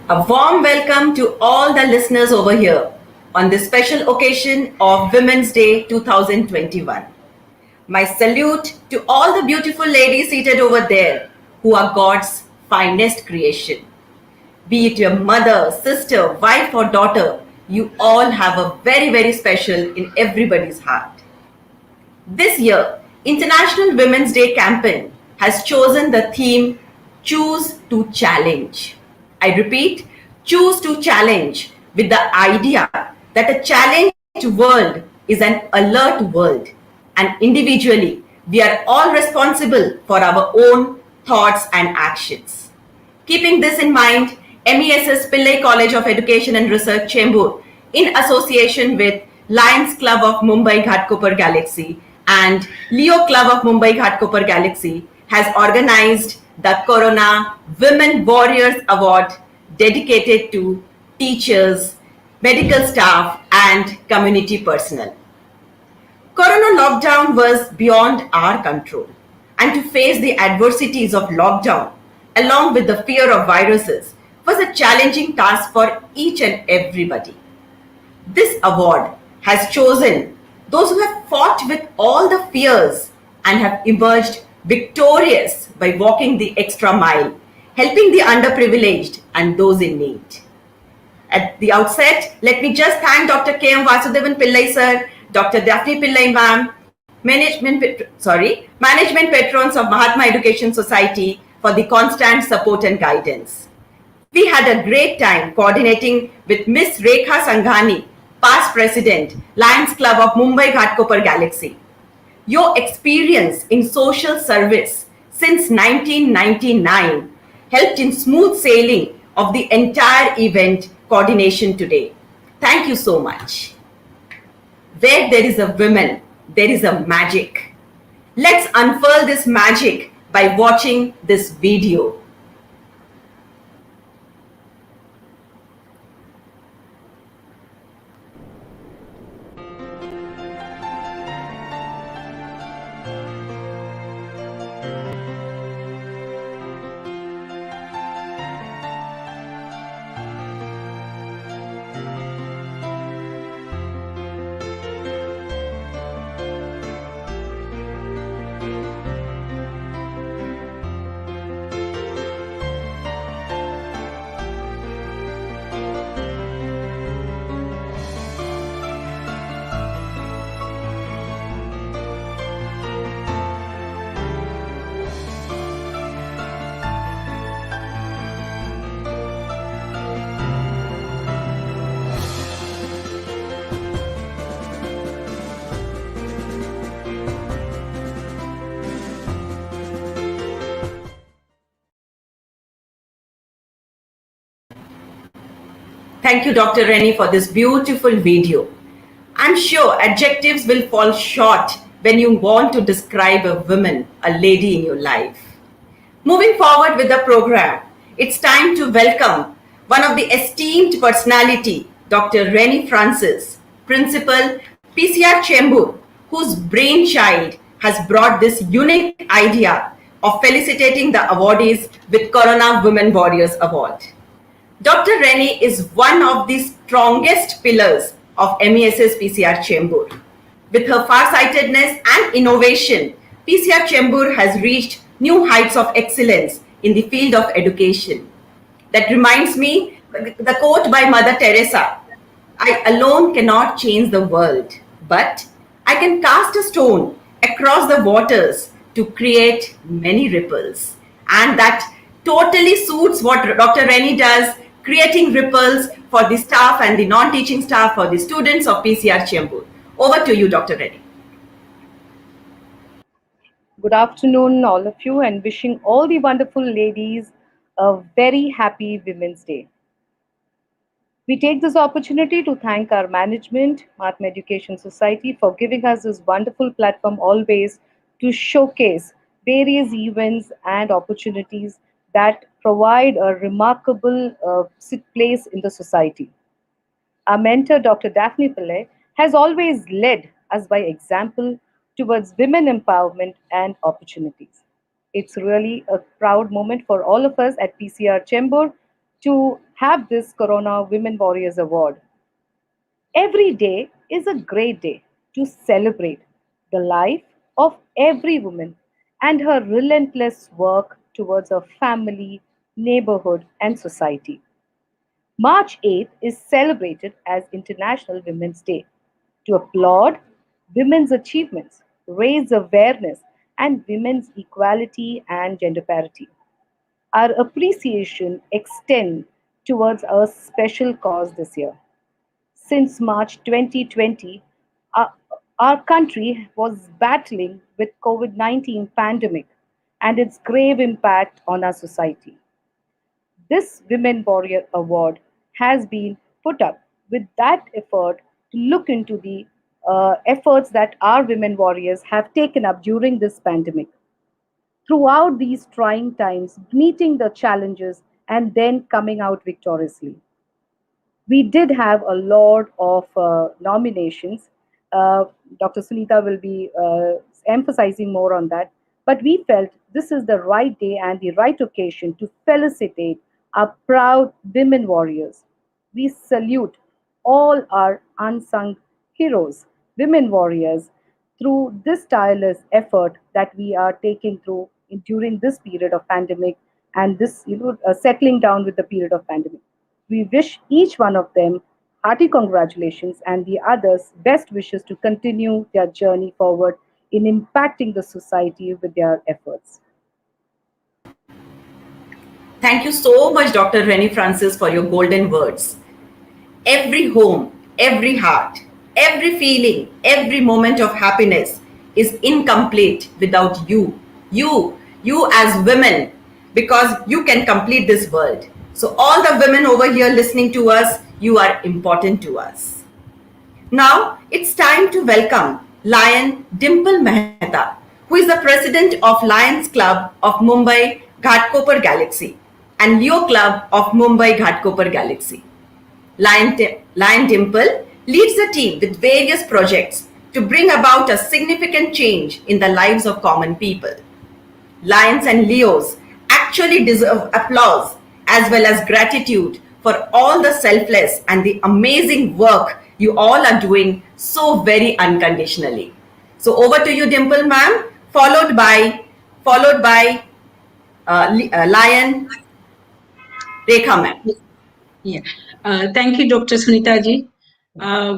A warm welcome to all the listeners over here on this special occasion of Women's Day 2021. My salute to all the beautiful ladies seated over there who are God's finest creation. Be it your mother, sister, wife, or daughter, you all have a very, very special in everybody's heart. This year, International Women's Day campaign has chosen the theme Choose to Challenge. I repeat, choose to challenge with the idea that a challenged world is an alert world, and individually, we are all responsible for our own thoughts and actions. Keeping this in mind, MESS Pillai College of Education and Research Chembur, in association with Lions Club of Mumbai Ghatkopar Galaxy and Leo Club of Mumbai Ghatkopar Galaxy, has organized the Corona Women Warriors Award dedicated to teachers, medical staff, and community personnel. Corona lockdown was beyond our control, and to face the adversities of lockdown, along with the fear of viruses, was a challenging task for each and everybody. This award has chosen those who have fought with all the fears and have emerged victorious by walking the extra mile, helping the underprivileged and those in need. At the outset, let me just thank Dr. K.M. Vasudevan Pillai sir, Dr. Daphne Pillai ma'am, management patrons of Mahatma Education Society for the constant support and guidance. We had a great time coordinating with Miss Rekha Sanghani, past president, Lions Club of Mumbai Ghatkopar Galaxy. Your experience in social service since 1999 helped in smooth sailing of the entire event coordination today. Thank you so much. Where there is a woman, there is a magic. Let's unfurl this magic by watching this video. Thank you, Dr. Rennie, for this beautiful video. I'm sure adjectives will fall short when you want to describe a woman, a lady in your life. Moving forward with the program, it's time to welcome one of the esteemed personality, Dr. Rennie Francis, Principal, PCR Chembur, whose brainchild has brought this unique idea of felicitating the awardees with Corona Women Warriors Award. Dr. Rennie is one of the strongest pillars of MESS PCR Chembur. With her farsightedness and innovation, PCR Chembur has reached new heights of excellence in the field of education. That reminds me the quote by Mother Teresa: I alone cannot change the world, but I can cast a stone across the waters to create many ripples. And that totally suits what Dr. Rennie does, creating ripples for the staff and the non-teaching staff, for the students of PCR Chembur. Over to you, Dr. Rennie. Good afternoon, all of you, and wishing all the wonderful ladies a very happy Women's Day. We take this opportunity to thank our management, Mahatma Education Society, for giving us this wonderful platform always to showcase various events and opportunities that provide a remarkable place in the society. Our mentor, Dr. Daphne Pillai, has always led us by example towards women empowerment and opportunities. It's really a proud moment for all of us at PCR Chembur to have this Corona Women Warriors Award. Every day is a great day to celebrate the life of every woman and her relentless work towards her family, neighborhood, and society. March 8th is celebrated as International Women's Day to applaud women's achievements, raise awareness, and women's equality and gender parity. Our appreciation extends towards a special cause this year. Since March 2020, our, our country was battling with COVID-19 pandemic and its grave impact on our society. This Women Warrior Award has been put up with that effort to look into the efforts that our women warriors have taken up during this pandemic. Throughout these trying times, meeting the challenges and then coming out victoriously. We did have a lot of nominations. Dr. Sunita will be emphasizing more on that. But we felt this is the right day and the right occasion to felicitate our proud women warriors. We salute all our unsung heroes, women warriors, through this tireless effort that we are taking through during this period of pandemic and this settling down with the period of pandemic. We wish each one of them hearty congratulations and the others best wishes to continue their journey forward in impacting the society with their efforts. Thank you so much, Dr. Rennie Francis, for your golden words. Every home, every heart, every feeling, every moment of happiness is incomplete without you. You as women, because you can complete this world. So, all the women over here listening to us, you are important to us. Now, it's time to welcome Lion Dimple Mehta, who is the president of Lions Club of Mumbai Ghatkopar Galaxy and Leo Club of Mumbai Ghatkopar Galaxy. Lion Dimple leads the team with various projects to bring about a significant change in the lives of common people. Lions and Leos actually deserve applause as well as gratitude for all the selfless and the amazing work you all are doing so very unconditionally. So over to you, Dimple ma'am, followed by Lion Rekha ma'am. Yeah. Thank you, Dr. Sunita ji.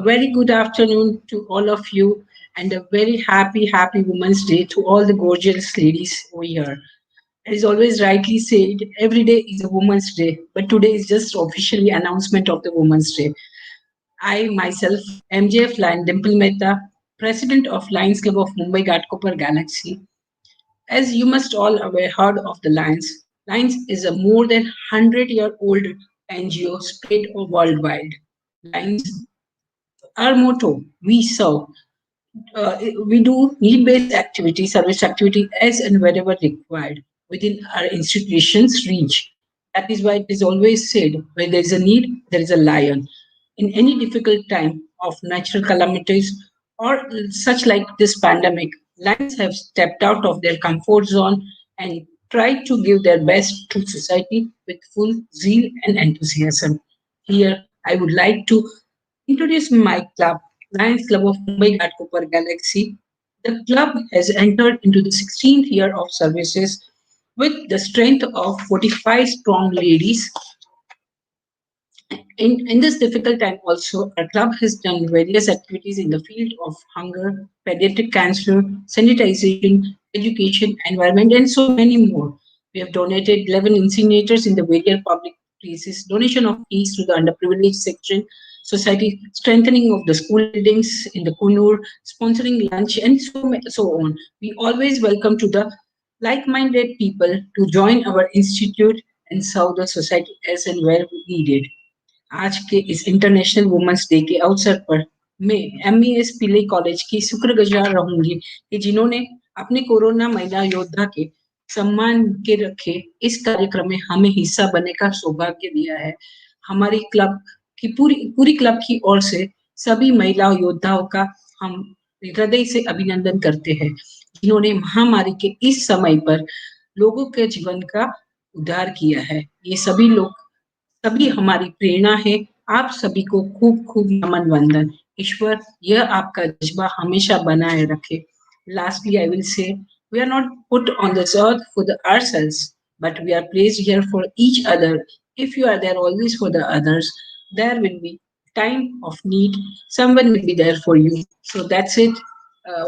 Very good afternoon to all of you, and a very happy Women's Day to all the gorgeous ladies over here. As always rightly said, every day is a Women's Day, but today is just officially announcement of the Women's Day. I myself, MJF Lion Dimple Mehta, President of Lions Club of Mumbai Ghatkopar Galaxy. As you must all aware heard of the Lions, Lions is a more than 100-year-old NGO spread worldwide. Lions, our motto, we serve. We do need-based activity, service activity as and wherever required within our institution's reach. That is why it is always said, where there is a need, there is a lion. In any difficult time of natural calamities or such like this pandemic, lions have stepped out of their comfort zone and tried to give their best to society with full zeal and enthusiasm. Here, I would like to introduce my club, Lions Club of Mumbai Ghatkopar Galaxy. The club has entered into the 16th year of services with the strength of 45 strong ladies. In this difficult time also, our club has done various activities in the field of hunger, pediatric cancer, sanitization, education, environment, and so many more. We have donated 11 incinerators in the various public places, donation of fees to the underprivileged section, society, strengthening of the school buildings in the Kunur, sponsoring lunch, and so on. We always welcome to the like-minded people to join our institute and serve the society as and where needed. आज के इस international women's day के अवसर पर मैं MES पिले college की शुक्रगुजार रहूंगी कि जिन्होंने अपने कोरोना महिला योद्धा के सम्मान के रखे इस कार्यक्रम में हमें हिस्सा बनने का सौभाग्य दिया है। हमारी क्लब की पूरी पूरी क्लब की ओर से सभी महिला योद्धाओं का हम हृदय से अभिनंदन करते हैं, जिन्होंने महामारी के इस समय पर लोगों के जीवन का उद्धार किया है। ये सभी लोग सभी हमारी प्रेरणा है। आप सभी को खूब खूब नमन वंदन। ईश्वर यह आपका जज्बा हमेशा बनाए रखे। Lastly, I will say, we are not put on this earth for ourselves, but we are placed here for each other. If you are there always for the others, there will be time of need, someone will be there for you. So that's it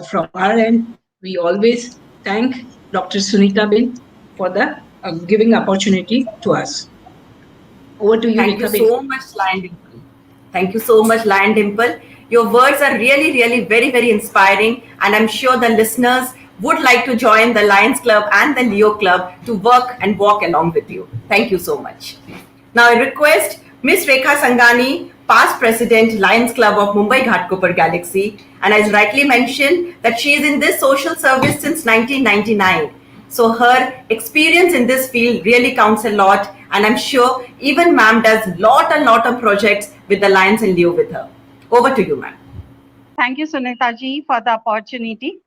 from our end. We always thank Dr. Sunita Bin for the giving opportunity to us. Over to you, Thank you Rekha Bin. so much, Lion Dimple. Thank you so much, Lion Dimple. Your words are really, really very, very inspiring, and I'm sure the listeners would like to join the Lions Club and the Leo Club to work and walk along with you. Thank you so much. Now, I request Miss Rekha Sangani, past president, Lions Club of Mumbai Ghatkopar Galaxy, and as rightly mentioned, that she is in this social service since 1999. So her experience in this field really counts a lot, and I'm sure even ma'am does lot and lot of projects with the Lions and Leo with her. Over to you, ma'am. Thank you, Sunita ji, for the opportunity.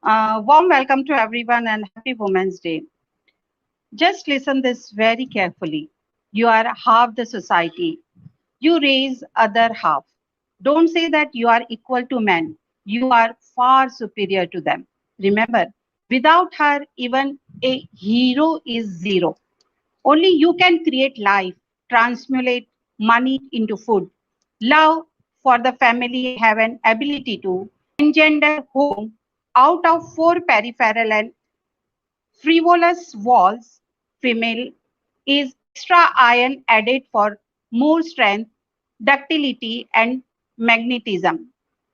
Warm welcome to everyone and happy Women's Day. Just listen this very carefully. You are half the society. You raise other half. Don't say that you are equal to men. You are far superior to them. Remember, without her, even a hero is zero. Only you can create life, transmulate money into food. Love for the family have an ability to engender home out of four peripheral and frivolous walls. Female is extra iron added for more strength, ductility, and magnetism.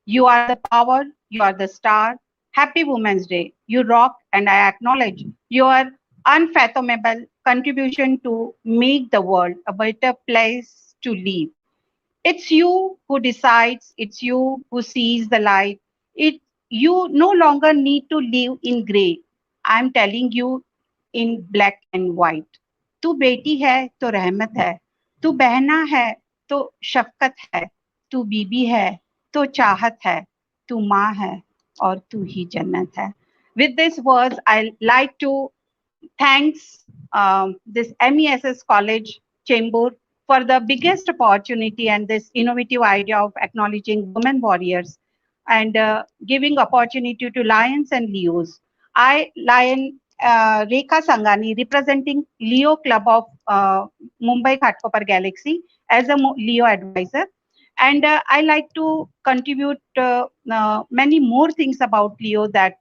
You are the power, you are the star. Happy Women's Day. You rock, and I acknowledge your unfathomable contribution to make the world a better place to live. It's you who decides, it's you who sees the light. It you no longer need to live in gray. I'm telling you in black and white. तू बेटी है तो रहमत है, तू बहना है तो शफकत है, तू बीबी है तो चाहत है, तू माँ है और तू ही जन्नत है. With these words, I like to thanks this MESS College Chamber for the biggest opportunity and this innovative idea of acknowledging women warriors and giving opportunity to lions and leos. I, Lion Rekha Sangani, representing Leo Club of Mumbai Ghatkopar Galaxy as a Leo advisor. And I like to contribute many more things about Leo that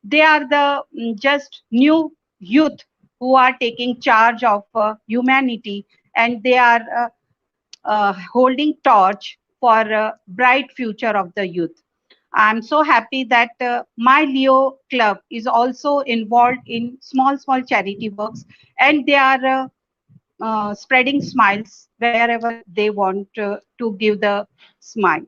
they are the just new youth who are taking charge of humanity, and they are holding torch for bright future of the youth. I'm so happy that my Leo club is also involved in small charity works, and they are spreading smiles wherever they want to give the smile.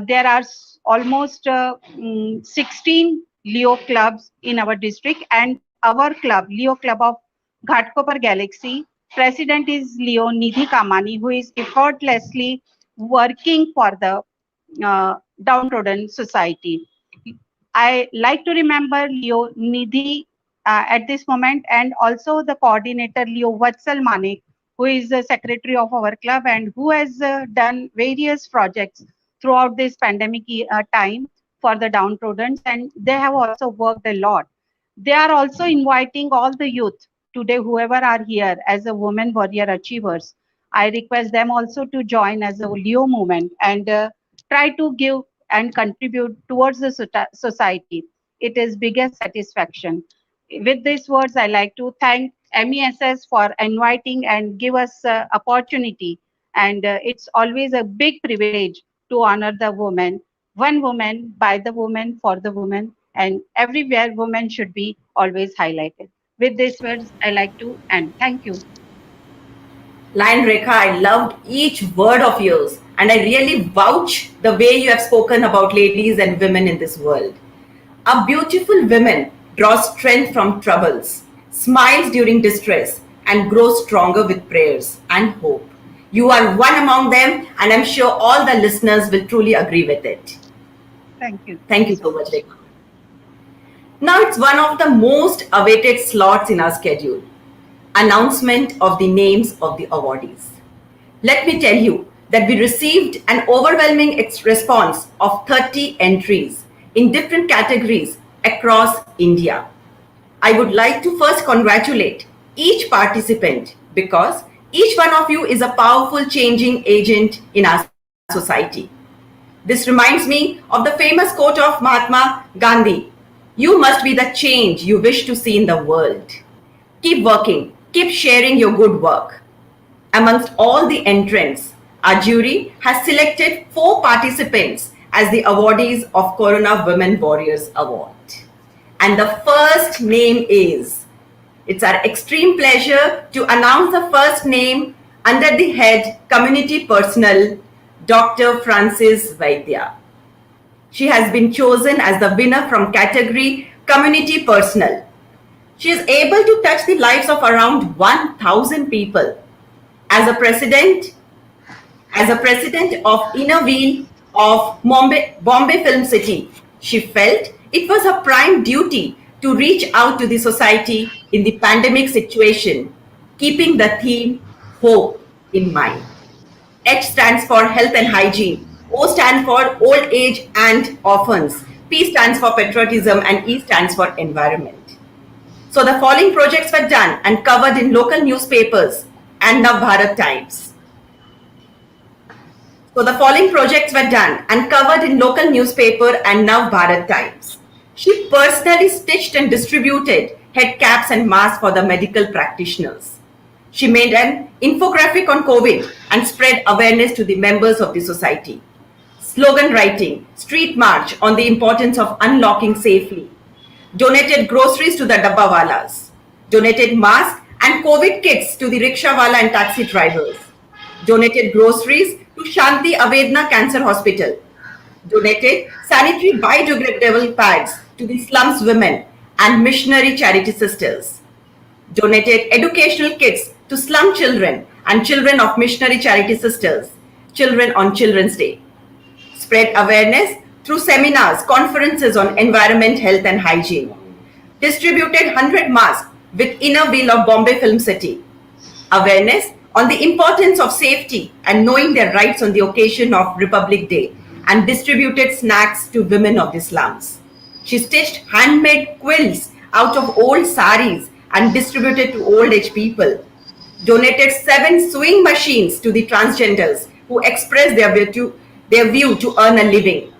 There are almost 16 Leo clubs in our district, and our club, Leo Club of Ghatkopar Galaxy, president is Leo Nidhi Kamani, who is effortlessly working for the downtrodden society. I like to remember Leo Nidhi at this moment, and also the coordinator Leo Vatsal Manik, who is the secretary of our club and who has done various projects throughout this pandemic time for the downtrodden, and they have also worked a lot. They are also inviting all the youth today, whoever are here as a women warrior achievers. I request them also to join as a Leo movement and try to give and contribute towards the society. It is biggest satisfaction. With these words, I like to thank MESS for inviting and give us opportunity. And it's always a big privilege to honor the woman, one woman, by the woman, for the woman, and everywhere women should be always highlighted. With these words, I like to end. Thank you. Lion Rekha, I loved each word of yours, and I really vouch the way you have spoken about ladies and women in this world. A beautiful woman draws strength from troubles, smiles during distress, and grows stronger with prayers and hope. You are one among them, and I'm sure all the listeners will truly agree with it. Thank you. Thank you so much, Rekha. Now it's one of the most awaited slots in our schedule, announcement of the names of the awardees. Let me tell you that we received an overwhelming response of 30 entries in different categories across India. I would like to first congratulate each participant because each one of you is a powerful changing agent in our society. This reminds me of the famous quote of Mahatma Gandhi: "You must be the change you wish to see in the world." Keep working, keep sharing your good work. Amongst all the entrants, our jury has selected 4 participants as the awardees of Corona Women Warriors Award. And the first name is, it's our extreme pleasure to announce the first name under the head Community Personal, Dr. Francis Vaidya. She has been chosen as the winner from category Community Personal. She is able to touch the lives of around 1,000 people. As a president, as a president of Inner Wheel of Bombay Film City, she felt it was her prime duty to reach out to the society in the pandemic situation, keeping the theme hope in mind. H stands for health and hygiene, O stands for old age and orphans, P stands for patriotism, and E stands for environment. So the following projects were done and covered in local newspapers and Nav Bharat Times. So the following projects were done and covered in local newspaper and Nav Bharat Times. She personally stitched and distributed head caps and masks for the medical practitioners. She made an infographic on COVID and spread awareness to the members of the society. Slogan writing, street march on the importance of unlocking safely. Donated groceries to the dabbawalas. Donated masks and COVID kits to the rickshawala and taxi drivers. Donated groceries to Shanti Avedna Cancer Hospital. Donated sanitary biodegradable pads to the slums women and missionary charity sisters. Donated educational kits to slum children and children of missionary charity sisters, children on Children's Day. Spread awareness through seminars, conferences on environment, health and hygiene. Distributed 100 masks with Inner Wheel of Bombay Film City. Awareness on the importance of safety and knowing their rights on the occasion of Republic Day, and distributed snacks to women of the slums. She stitched handmade quilts out of old saris and distributed to old age people. Donated 7 sewing machines to the transgenders who expressed their view to earn a living.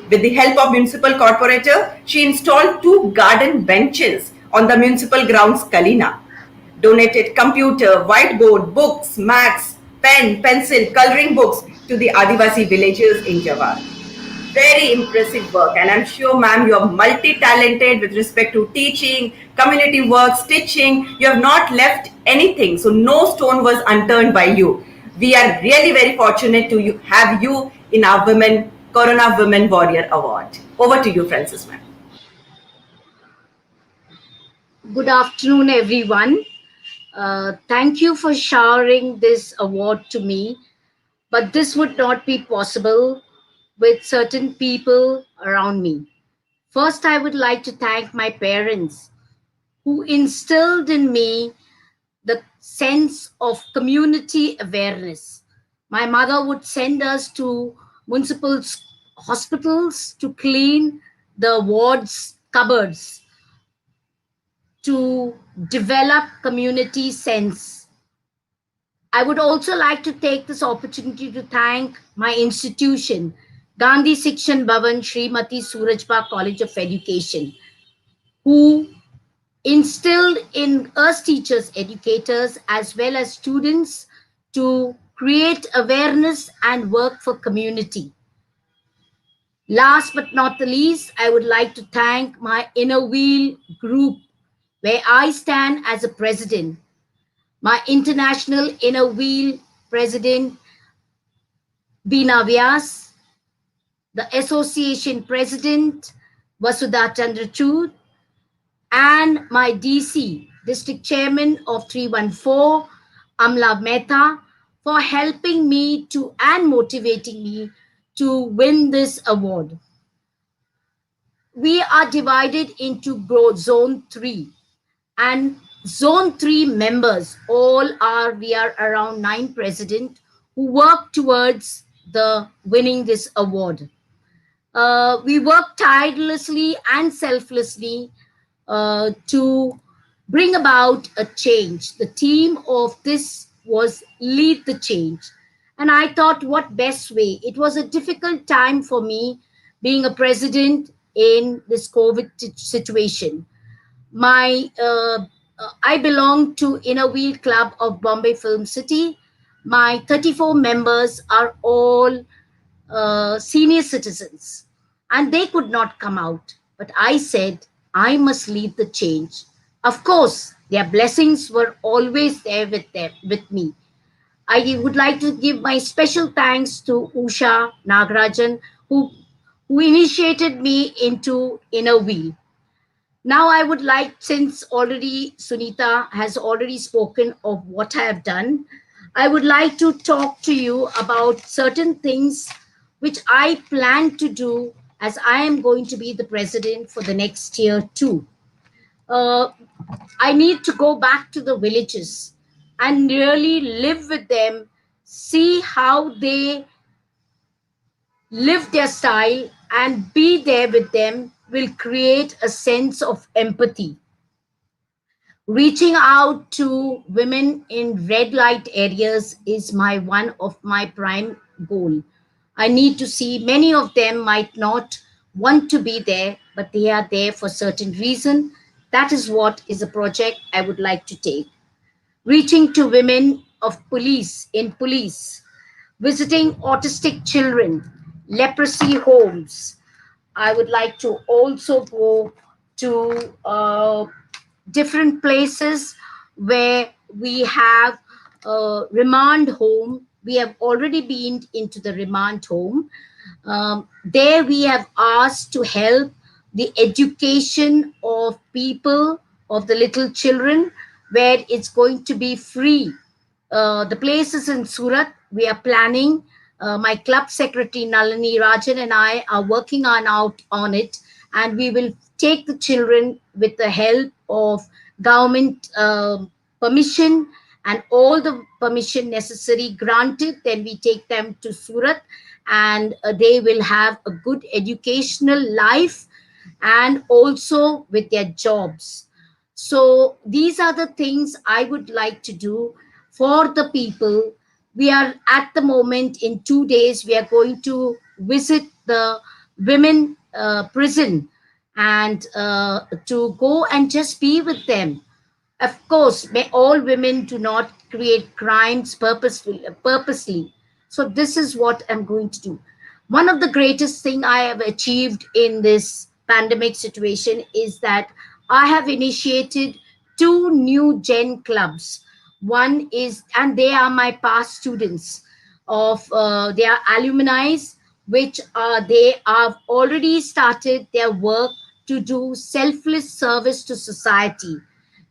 With the help of municipal corporator, she installed 2 garden benches on the municipal grounds Kalina. Donated computer, whiteboard, books, mats, pen, pencil, coloring books to the Adivasi villagers in Jawar. Very impressive work, and I'm sure, ma'am, you are multi-talented with respect to teaching, community work, stitching. You have not left anything, so no stone was unturned by you. We are really very fortunate to have you in our Corona Women Warrior Award. Over to you, Francis, ma'am. Good afternoon, everyone. Thank you for showering this award to me, but this would not be possible with certain people around me. First, I would like to thank my parents who instilled in me the sense of community awareness. My mother would send us to municipal hospitals to clean the wards cupboards, to develop community sense. I would also like to take this opportunity to thank my institution, Gandhi Sikshan Bhavan Srimati Surajba College of Education, who instilled in us teachers, educators, as well as students to create awareness and work for community. Last but not the least, I would like to thank my Inner Wheel group, where I stand as a president. My international Inner Wheel president, Bina Vyas, the association president, Vasudha Chandrachud, and my DC, district chairman of 314, Amla Mehta, for helping me to and motivating me to win this award. We are divided into zone 3, and zone 3 members, we are around 9 president, who worked towards the winning this award. We worked tirelessly and selflessly to bring about a change. The theme of this was lead the change. And I thought, what best way? It was a difficult time for me being a president in this COVID situation. I belong to Inner Wheel Club of Bombay Film City. My 34 members are all senior citizens, and they could not come out. But I said, I must lead the change. Of course, their blessings were always there with me. I would like to give my special thanks to Usha Nagarajan, who initiated me into Inner Wheel. Now, I would like, since already Sunita has already spoken of what I have done, I would like to talk to you about certain things which I plan to do as I am going to be the president for the next year too. Uh, I need to go back to the villages and really live with them, see how they live their style, and be there with them will create a sense of empathy. Reaching out to women in red light areas is my one of my prime goal. I need to see many of them might not want to be there, but they are there for certain reason. That is what is a project I would like to take. Reaching to women of police, visiting autistic children, leprosy homes. I would like to also go to different places where we have a remand home. We have already been into the remand home. There we have asked to help the education of people, of the little children, where it's going to be free. The place is in Surat. We are planning. My club secretary Nalini Rajan and I are working on it, and we will take the children with the help of government permission and all the permission necessary granted. Then we take them to Surat, and they will have a good educational life and also with their jobs. So these are the things I would like to do for the people. We are at the moment in 2 days, we are going to visit the women prison and to go and just be with them. Of course, all women do not create crimes purposely. So this is what I'm going to do. One of the greatest thing I have achieved in this pandemic situation is that I have initiated two new Gen clubs. One is, and they are my past students of, they are alumni, which they have already started their work to do selfless service to society.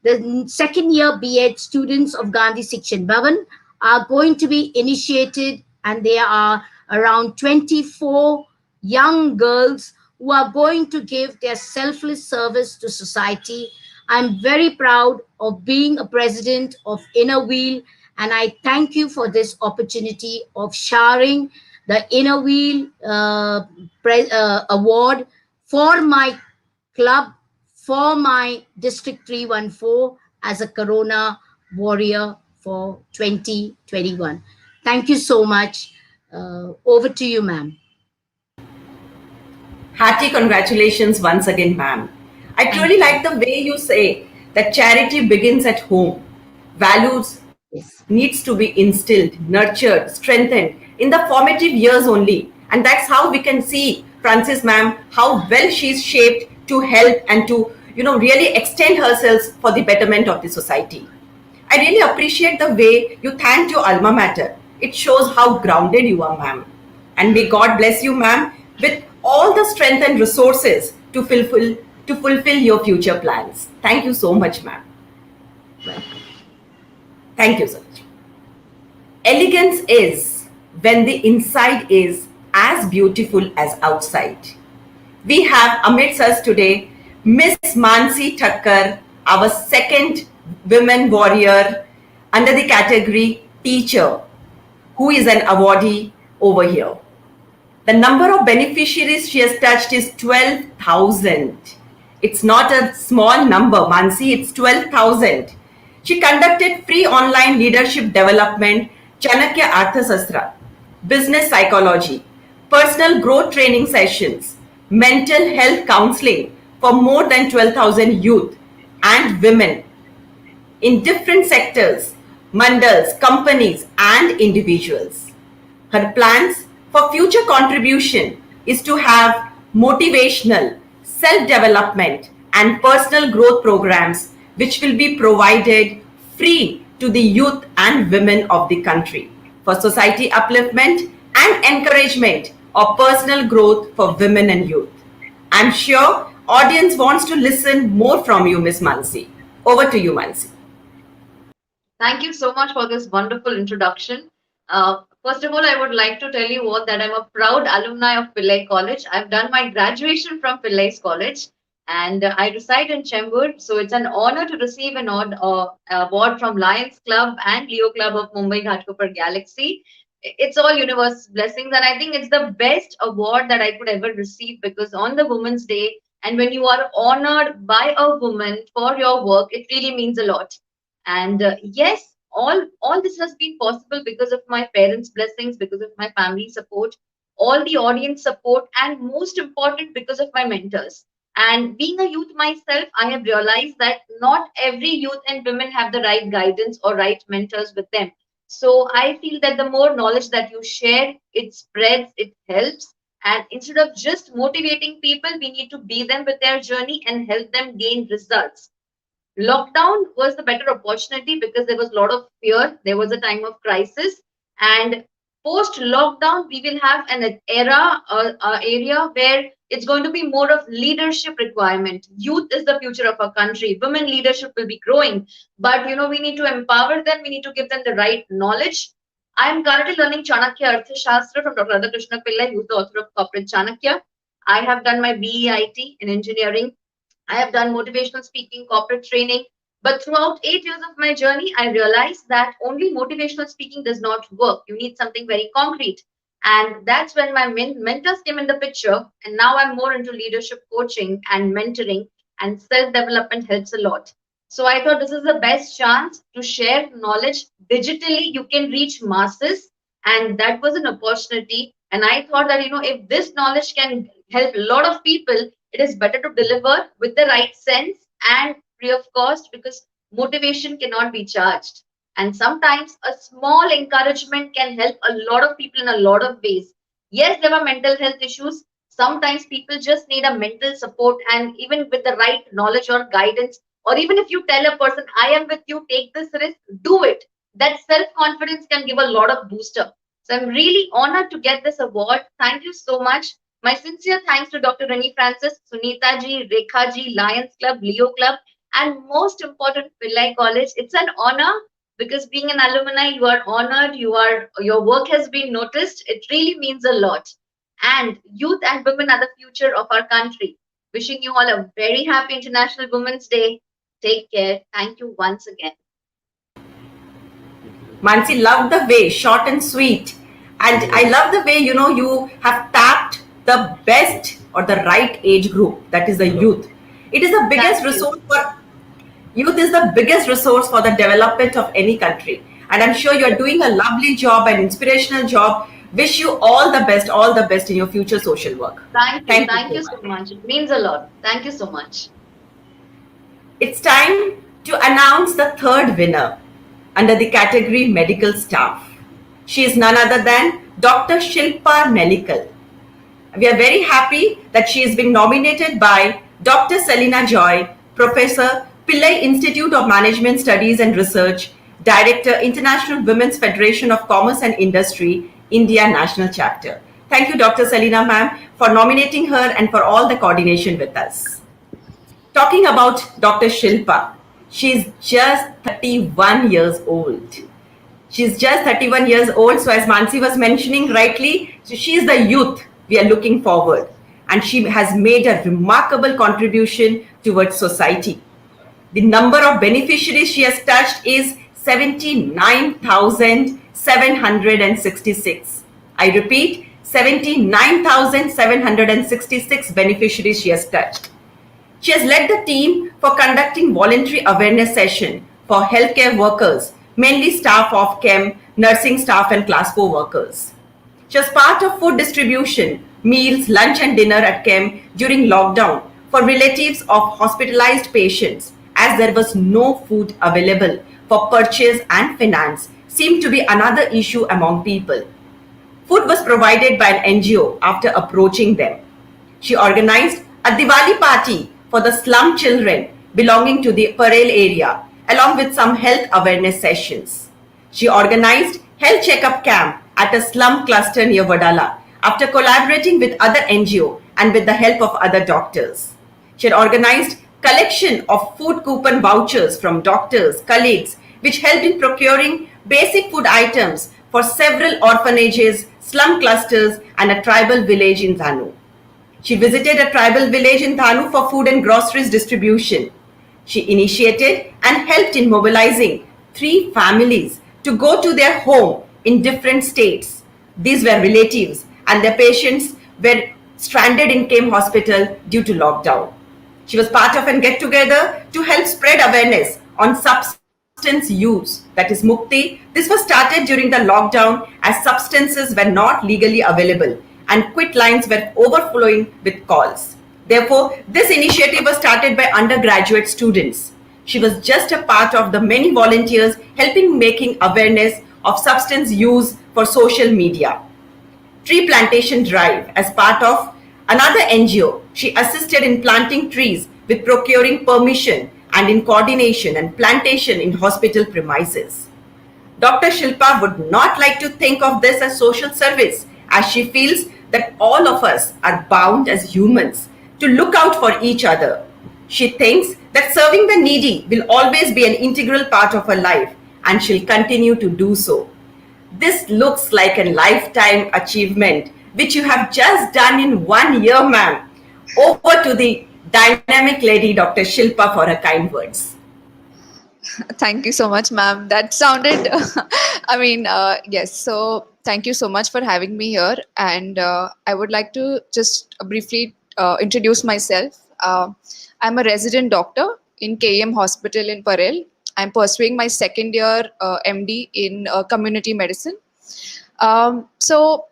The second year B.Ed students of Gandhi Section Bhavan are going to be initiated, and there are around 24 young girls who are going to give their selfless service to society. I'm very proud of being a president of Inner Wheel, and I thank you for this opportunity of sharing the Inner Wheel award for my club, for my District 314 as a Corona warrior for 2021. Thank you so much. Over to you, ma'am. Hearty congratulations once again, ma'am. I truly like the way you say that charity begins at home. Values Yes. needs to be instilled, nurtured, strengthened in the formative years only. And that's how we can see, Francis ma'am, how well she's shaped to help and to, really extend herself for the betterment of the society. I really appreciate the way you thanked your alma mater. It shows how grounded you are, ma'am. And may God bless you, ma'am, with all the strength and resources to fulfill your future plans. Thank you so much, ma'am. Thank you so much. Elegance is when the inside is as beautiful as outside. We have amidst us today Miss Mansi Thakkar, our second women warrior under the category teacher, who is an awardee over here. The number of beneficiaries she has touched is 12,000. It's not a small number, Mansi, it's 12,000. She conducted free online leadership development, Chanakya Arthasastra, business psychology, personal growth training sessions, mental health counseling for more than 12,000 youth and women in different sectors, mandals, companies, and individuals. Her plans for future contribution is to have motivational, self-development, and personal growth programs which will be provided free to the youth and women of the country for society upliftment and encouragement of personal growth for women and youth. I'm sure audience wants to listen more from you, Miss Mansi. Over to you, Mansi. Thank you so much for this wonderful introduction. First of all, I would like to tell you all that I'm a proud alumni of Pillai College. I've done my graduation from Pillai's College and I reside in Chembur. So it's an honor to receive an award from Lions Club and Leo Club of Mumbai Ghatkopar Galaxy. It's all universe blessings and I think it's the best award that I could ever receive because on the Women's Day and when you are honored by a woman for your work, it really means a lot. And yes, all this has been possible because of my parents' blessings, because of my family support, all the audience support, and most important, because of my mentors. And being a youth myself, I have realized that not every youth and women have the right guidance or right mentors with them. So I feel that the more knowledge that you share, it spreads, it helps. And instead of just motivating people, we need to be them with their journey and help them gain results. Lockdown was the better opportunity because there was a lot of fear. There was a time of crisis, and post lockdown, we will have an area where it's going to be more of leadership requirement. Youth is the future of our country. Women leadership will be growing, but we need to empower them. We need to give them the right knowledge. I am currently learning Chanakya Arthashastra from Dr. Radhakrishna Pillai, who's the author of Corporate Chanakya. I have done my BEIT in engineering. I have done motivational speaking, corporate training, but throughout 8 years of my journey, I realized that only motivational speaking does not work. You need something very concrete. And that's when my mentors came in the picture. And now I'm more into leadership coaching and mentoring, and self-development helps a lot. So I thought this is the best chance to share knowledge digitally. You can reach masses, and that was an opportunity. And I thought that, if this knowledge can help a lot of people, it is better to deliver with the right sense and free of cost because motivation cannot be charged. And sometimes a small encouragement can help a lot of people in a lot of ways. Yes, there are mental health issues. Sometimes people just need a mental support, and even with the right knowledge or guidance, or even if you tell a person, I am with you, take this risk, do it. That self-confidence can give a lot of booster. So I'm really honored to get this award. Thank you so much. My sincere thanks to Dr. Rani Francis, Sunita ji, Rekha ji, Lions Club, Leo Club, and most important, Pillai College. It's an honor because being an alumni, you are honored, your work has been noticed. It really means a lot. And youth and women are the future of our country. Wishing you all a very happy International Women's Day. Take care. Thank you once again. Mansi, love the way, short and sweet. And I love the way, you have tapped the best or the right age group, that is the youth. It is the biggest resource for youth is the biggest resource for the development of any country. And I'm sure you're doing a lovely job, an inspirational job. Wish you all the best in your future social work. Thank you so much. It means a lot. Thank you so much. It's time to announce the third winner under the category medical staff. She is none other than Dr. Shilpa Melika. We are very happy that she has been nominated by Dr. Selina Joy, Professor, Pillai Institute of Management Studies and Research, Director, International Women's Federation of Commerce and Industry, India National Chapter. Thank you, Dr. Selina ma'am, for nominating her and for all the coordination with us. Talking about Dr. Shilpa, she's just 31 years old. She's just 31 years old. So as Mansi was mentioning rightly, so she is the youth we are looking forward. And she has made a remarkable contribution towards society. The number of beneficiaries she has touched is 79,000 79,766. I repeat, 79,766 beneficiaries she has touched. She has led the team for conducting voluntary awareness session for healthcare workers, mainly staff of CHEM, nursing staff and class 4 workers. She was part of food distribution, meals, lunch and dinner at CHEM during lockdown for relatives of hospitalized patients, as there was no food available for purchase and finance seemed to be another issue among people. Food was provided by an NGO after approaching them. She organized a Diwali party for the slum children belonging to the Parel area, along with some health awareness sessions. She organized health checkup camp at a slum cluster near Vadala after collaborating with other NGO and with the help of other doctors. She had organized collection of food coupon vouchers from doctors, colleagues, which helped in procuring basic food items for several orphanages, slum clusters, and a tribal village in Dhanu. She visited a tribal village in Dhanu for food and groceries distribution. She initiated and helped in mobilizing 3 families to go to their home in different states. These were relatives and their patients were stranded in Came Hospital due to lockdown. She was part of a get together to help spread awareness on substance use, that is Mukti. This was started during the lockdown as substances were not legally available and quit lines were overflowing with calls. Therefore, this initiative was started by undergraduate students. She was just a part of the many volunteers helping making awareness of substance use for social media. Tree plantation drive as part of another NGO. She assisted in planting trees with procuring permission and in coordination and plantation in hospital premises. Dr. Shilpa would not like to think of this as social service, as she feels that all of us are bound as humans to look out for each other. She thinks that serving the needy will always be an integral part of her life and she'll continue to do so. This looks like a lifetime achievement which you have just done in 1 year, ma'am. Over to the dynamic lady, Dr. Shilpa, for her kind words. Thank you so much, ma'am. That sounded, yes. So thank you so much for having me here. And I would like to just briefly introduce myself. I'm a resident doctor in KM Hospital in Parel. I'm pursuing my second year MD in community medicine. So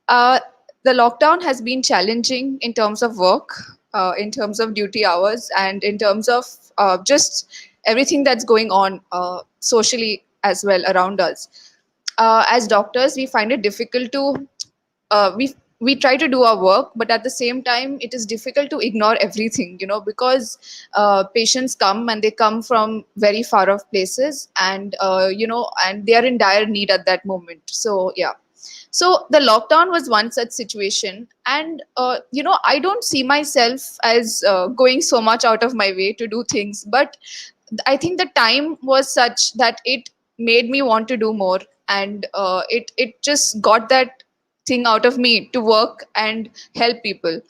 the lockdown has been challenging in terms of work, in terms of duty hours, and in terms of just everything that's going on socially as well around us. As doctors, we find it difficult to we try to do our work, but at the same time it is difficult to ignore everything, because patients come and they come from very far off places, and and they are in dire need at that moment. So yeah, so the lockdown was one such situation, and I don't see myself as going so much out of my way to do things, but I think the time was such that it made me want to do more, and it just got that thing out of me to work and help people.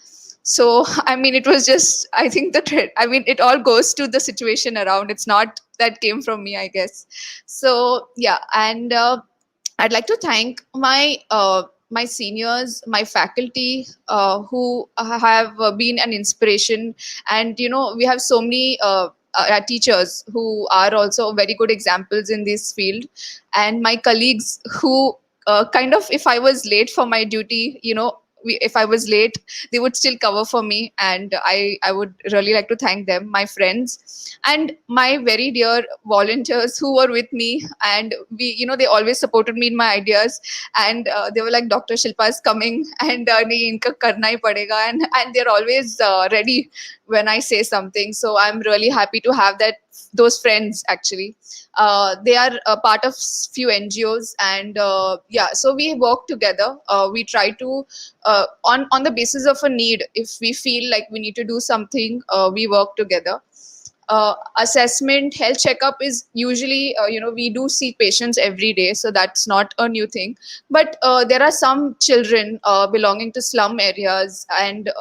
So I mean, it was just, I think it all goes to the situation around. It's not that came from me, I guess. So yeah, and I'd like to thank my seniors, my faculty, who have been an inspiration, and we have so many teachers who are also very good examples in this field, and my colleagues who kind of, if I was late for my duty, if I was late, they would still cover for me, and I would really like to thank them, my friends, and my very dear volunteers who were with me, and they always supported me in my ideas, and they were like, Dr. Shilpa is coming, and nahi, inka karna hi padega, and they're always ready when I say something. So I'm really happy to have those friends actually. They are a part of few NGOs, and so we work together. We try to on the basis of a need. If we feel like we need to do something, we work together. Assessment, health checkup is usually, we do see patients every day, so that's not a new thing. But there are some children belonging to slum areas, and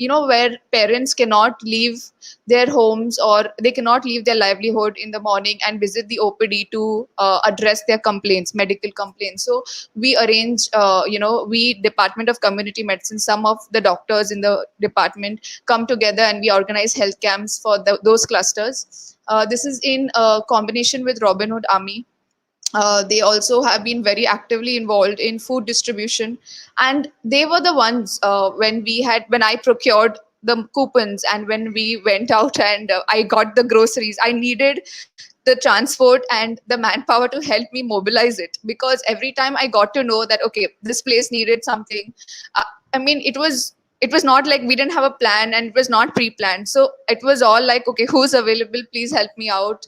where parents cannot leave their homes, or they cannot leave their livelihood in the morning and visit the OPD to address their complaints, medical complaints. So we arrange, we Department of Community Medicine, some of the doctors in the department come together and we organize health camps for those clusters. This is in combination with Robin Hood Army. They also have been very actively involved in food distribution, and they were the ones, when I procured the coupons and when we went out and I got the groceries, I needed the transport and the manpower to help me mobilize it, because every time I got to know that okay, this place needed something. I mean, it was not like we didn't have a plan, and it was not pre-planned. So it was all like, okay, who's available, please help me out.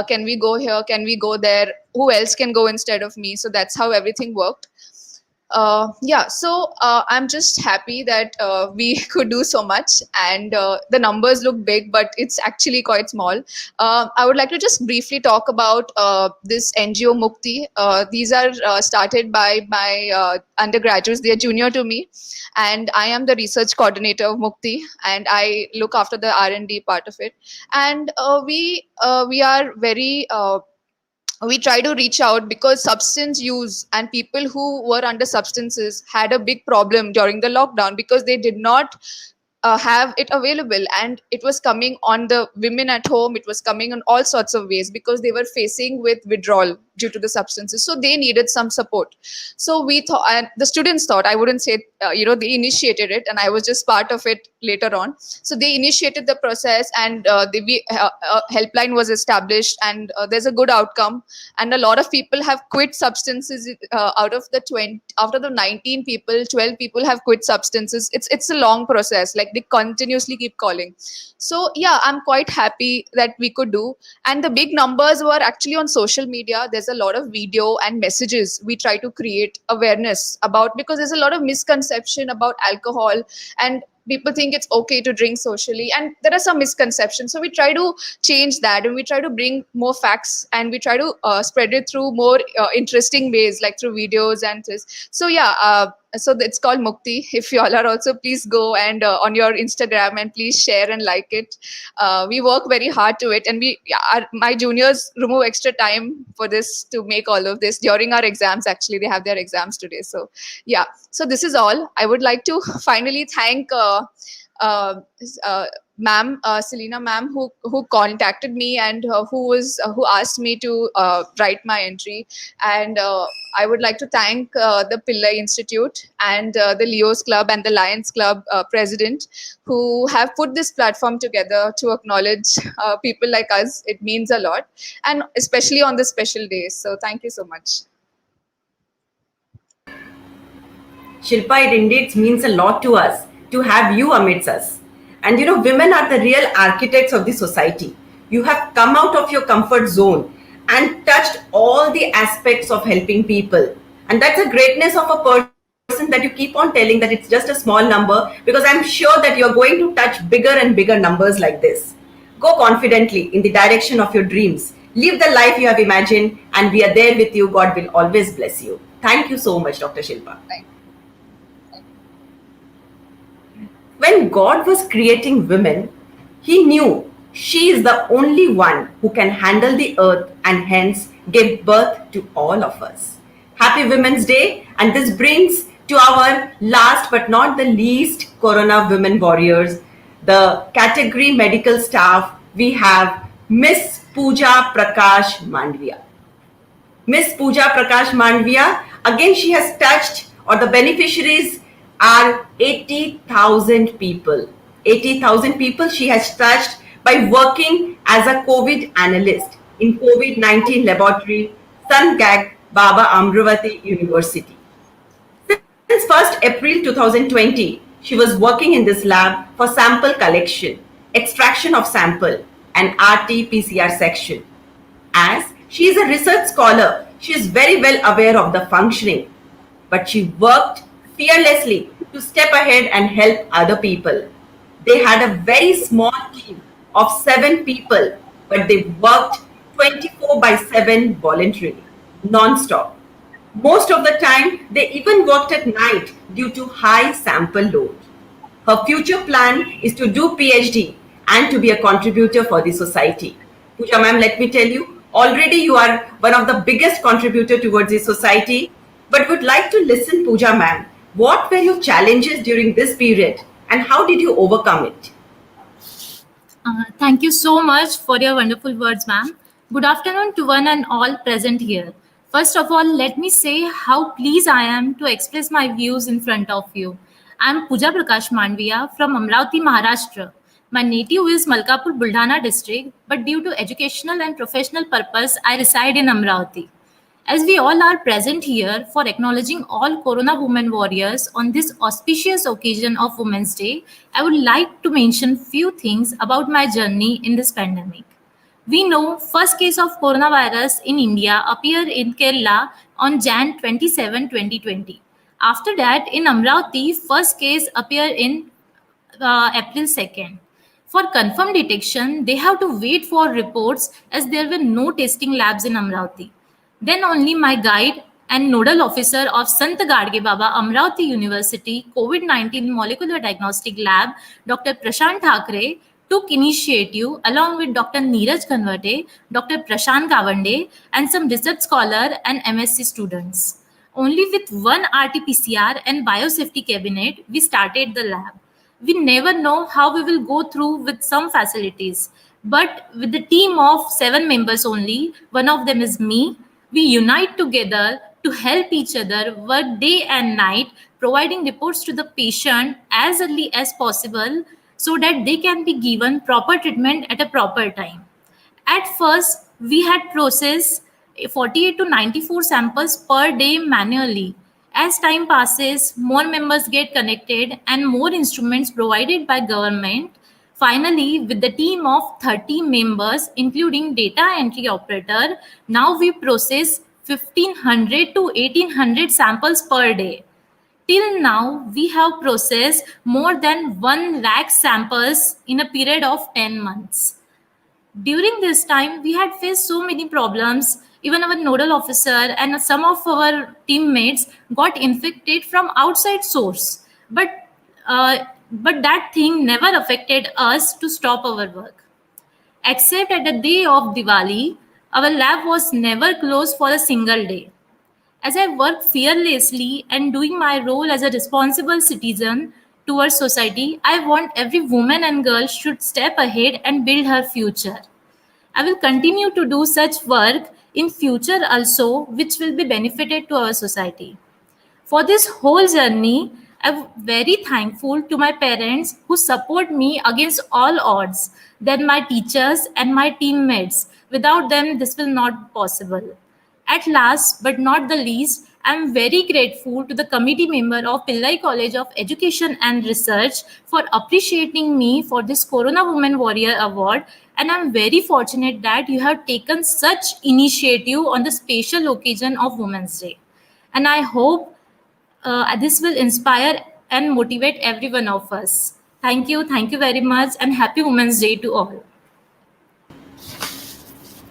Can we go here, can we go there, who else can go instead of me? So that's how everything worked. I'm just happy that we could do so much, and the numbers look big, but it's actually quite small. I would like to just briefly talk about this NGO Mukti. These are started by my undergraduates. They are junior to me, and I am the research coordinator of Mukti, and I look after the R&D part of it. And we are very we try to reach out, because substance use and people who were under substances had a big problem during the lockdown, because they did not have it available, and it was coming on the women at home. It was coming in all sorts of ways, because they were facing with withdrawal due to the substances, so they needed some support. So we thought, and the students thought, I wouldn't say they initiated it, and I was just part of it later on. So they initiated the process, and the helpline was established, and there's a good outcome, and a lot of people have quit substances. Out of the 19 people, 12 people have quit substances. It's a long process, like they continuously keep calling. So yeah, I'm quite happy that we could do. And the big numbers were actually on social media. There's a lot of video and messages we try to create awareness about, because there's a lot of misconception about alcohol, and people think it's okay to drink socially, and there are some misconceptions. So we try to change that, and we try to bring more facts, and we try to spread it through more interesting ways, like through videos and this. So yeah, so it's called Mukti. If you all are also, please go and on your Instagram, and please share and like it. We work very hard to it, and my juniors remove extra time for this, to make all of this during our exams. Actually, they have their exams today. So yeah, so this is all. I would like to finally thank uh, ma'am, Selena ma'am, who contacted me, and who asked me to write my entry. And I would like to thank the Pillai Institute and the Leos Club and the Lions Club president, who have put this platform together to acknowledge people like us. It means a lot, and especially on this special day. So thank you so much. Shilpa, it indeed means a lot to us to have you amidst us. And women are the real architects of the society. You have come out of your comfort zone and touched all the aspects of helping people. And that's a greatness of a person, that you keep on telling that it's just a small number, because I'm sure that you're going to touch bigger and bigger numbers like this. Go confidently in the direction of your dreams. Live the life you have imagined, and we are there with you. God will always bless you. Thank you so much, Dr. Shilpa. When God was creating women, He knew she is the only one who can handle the earth and hence give birth to all of us. Happy Women's Day, and this brings to our last but not the least Corona Women Warriors, the category medical staff. We have Miss Puja Prakash Manvia. Miss Puja Prakash Manvia, again she has touched, or the beneficiaries are 80,000 people. 80,000 people she has touched by working as a COVID analyst in COVID-19 laboratory, Sangag Baba Amravati University. Since 1st April 2020, she was working in this lab for sample collection, extraction of sample, and RT-PCR section. As she is a research scholar, she is very well aware of the functioning, but she worked fearlessly to step ahead and help other people. They had a very small team of 7 people, but they worked 24/7 voluntarily, non-stop. Most of the time, they even worked at night due to high sample load. Her future plan is to do PhD and to be a contributor for the society. Puja ma'am, let me tell you, already you are one of the biggest contributor towards the society, but would like to listen, Puja ma'am, what were your challenges during this period and how did you overcome it? Thank you so much for your wonderful words, ma'am. Good afternoon to one and all present here. First of all, let me say how pleased I am to express my views in front of you. I am Puja Prakash Manvia from Amravati, Maharashtra. My native is Malkapur, Buldhana district, but due to educational and professional purpose, I reside in Amravati. As we all are present here for acknowledging all Corona women warriors on this auspicious occasion of Women's Day, I would like to mention few things about my journey in this pandemic. We know first case of coronavirus in India appeared in Kerala on Jan 27, 2020. After that, in Amravati, first case appeared in April 2nd. For confirmed detection, they have to wait for reports as there were no testing labs in Amravati. Then only my guide and nodal officer of Sant Gadge Baba Amravati University COVID-19 Molecular Diagnostic Lab, Dr. Prashant Thakre, took initiative along with Dr. Neeraj Kanwate, Dr. Prashant Kavande, and some research scholar and MSc students. Only with one RT-PCR and biosafety cabinet, we started the lab. We never know how we will go through with some facilities. But with the team of 7 members only, one of them is me, we unite together to help each other work day and night, providing reports to the patient as early as possible so that they can be given proper treatment at a proper time. At first, we had processed 48 to 94 samples per day manually. As time passes, more members get connected and more instruments provided by government. Finally, with the team of 30 members, including data entry operator, now we process 1500 to 1800 samples per day. Till now, we have processed more than 1 lakh samples in a period of 10 months. During this time, we had faced so many problems. Even our nodal officer and some of our teammates got infected from outside source. But that thing never affected us to stop our work. Except at the day of Diwali, our lab was never closed for a single day. As I work fearlessly and doing my role as a responsible citizen towards society, I want every woman and girl should step ahead and build her future. I will continue to do such work in future also, which will be benefited to our society. For this whole journey, I'm very thankful to my parents who support me against all odds, then my teachers and my teammates. Without them, this will not be possible. At last, but not the least, I am very grateful to the committee member of Pillai College of Education and Research for appreciating me for this Corona Women Warrior Award. And I am very fortunate that you have taken such initiative on the special occasion of Women's Day. And I hope this will inspire and motivate every one of us. Thank you very much, and happy Women's Day to all.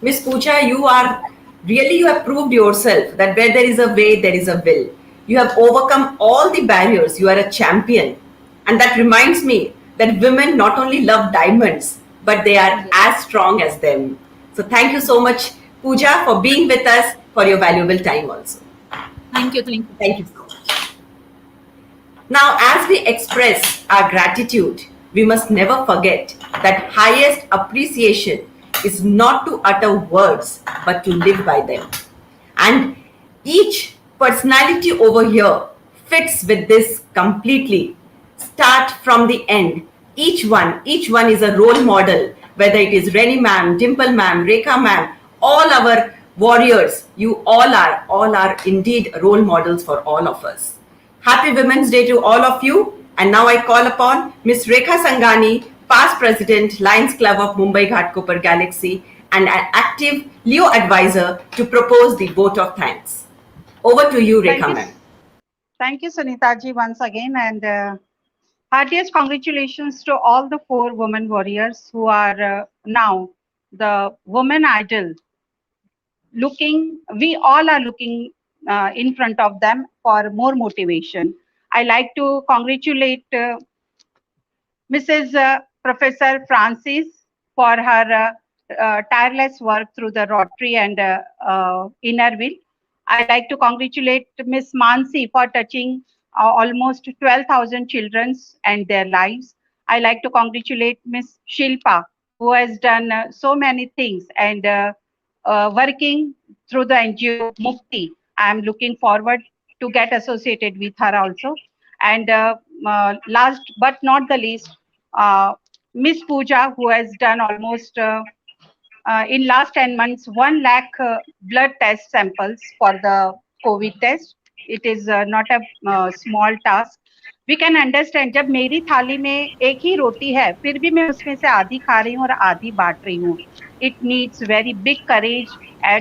Miss Puja, you have proved yourself that where there is a way, there is a will. You have overcome all the barriers. You are a champion. And that reminds me that women not only love diamonds, but they are as strong as them. So thank you so much, Puja, for being with us, for your valuable time also. Thank you. Thank you so much. Now, as we express our gratitude, we must never forget that highest appreciation is not to utter words, but to live by them. And each personality over here fits with this completely. Start from the end. Each one is a role model, whether it is Reni ma'am, Dimple ma'am, Rekha ma'am, all our warriors, you all are indeed role models for all of us. Happy Women's Day to all of you. And now I call upon Miss Rekha Sangani, past president, Lions Club of Mumbai Ghatkopar Galaxy, and an active Leo advisor to propose the vote of thanks. Over to you, Rekha ma'am. Thank you, Sunitaji, once again. And heartiest congratulations to all the 4 women warriors who are now the woman idol. We all are looking in front of them for more motivation. I like to congratulate Mrs. Professor Francis for her tireless work through the Rotary and Innerville. I like to congratulate Miss Mansi for touching almost 12,000 children and their lives. I like to congratulate Miss Shilpa, who has done so many things and working through the NGO Mukti. I am looking forward to get associated with her also. And last but not the least, Miss Puja, who has done almost in last 10 months 1 lakh blood test samples for the COVID test. It is not a small task. We can understand जब मेरी थाली में एक ही रोटी है फिर भी मैं उसमें से आधी खा रही हूँ और आधी बांट रही हूँ. It needs very big courage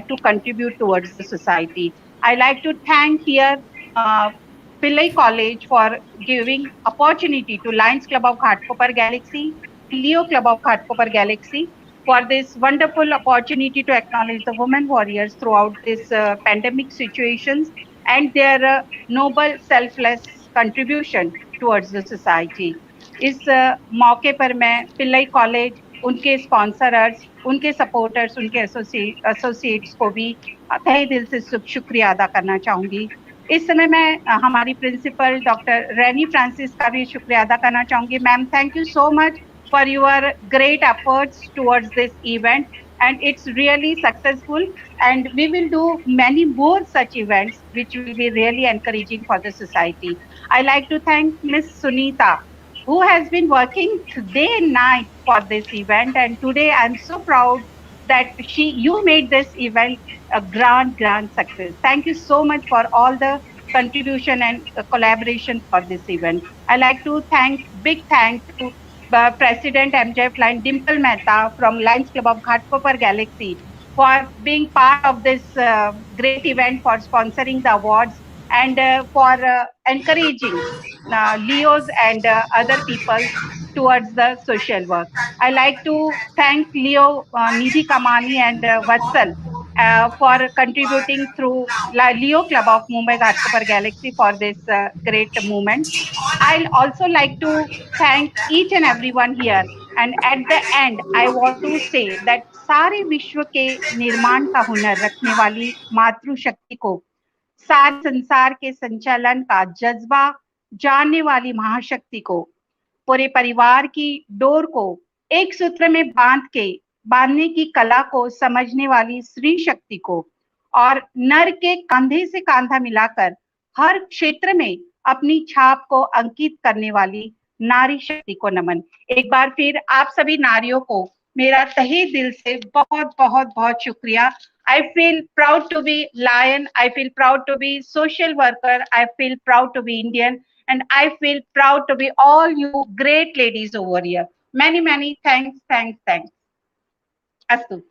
to contribute towards the society. I like to thank here uh, Pillai College for giving opportunity to Lions Club of Ghatkopar Galaxy and Leo Club of Ghatkopar Galaxy for this wonderful opportunity to acknowledge the women warriors throughout this pandemic situations and their noble selfless contribution towards the society. इस मौके पर मैं Pillai college उनके sponsors उनके supporters उनके associates को भी तहे दिल से शुक्रिया अदा करना चाहूंगी. इस समय मैं हमारी प्रिंसिपल डॉक्टर रैनी फ्रांसिस का भी शुक्रिया अदा करना चाहूंगी. Ma'am, thank you so much for your great efforts towards this event, and it's really successful, and we will do many more such events which will be really encouraging for the society. I like to thank Miss Sunita, who has been working day and night for this event, and today I'm so proud that you made this event a grand success. Thank you so much for all the contribution and collaboration for this event. I like to big thank to President MJF Line Dimple Mehta from Lions Club of Ghatkopar Galaxy for being part of this great event, for sponsoring the awards, and for encouraging Leos and other people towards the social work. I like to thank Leo, Nidhi Kamani and Vatsal for contributing through Leo Club of Mumbai Ghatkopar Galaxy for this great movement. I'll also like to thank each and everyone here. And at the end, I want to say that सारे विश्व के निर्माण का हुनर रखने वाली मातृशक्ति को, सारे संसार के संचालन का जज्बा जानने वाली महाशक्ति को, पूरे परिवार की डोर को एक सूत्र में बांधने की कला को समझने वाली स्त्री शक्ति को, और नर के कंधे से कंधा मिलाकर हर क्षेत्र में अपनी छाप को अंकित करने वाली नारी शक्ति को नमन. एक बार फिर आप सभी नारियों को मेरा तहे दिल से बहुत बहुत बहुत शुक्रिया. I feel proud to be lion. I feel proud to be social worker. I feel proud to be Indian. And I feel proud to be all you great ladies over here. Many thanks. Astu.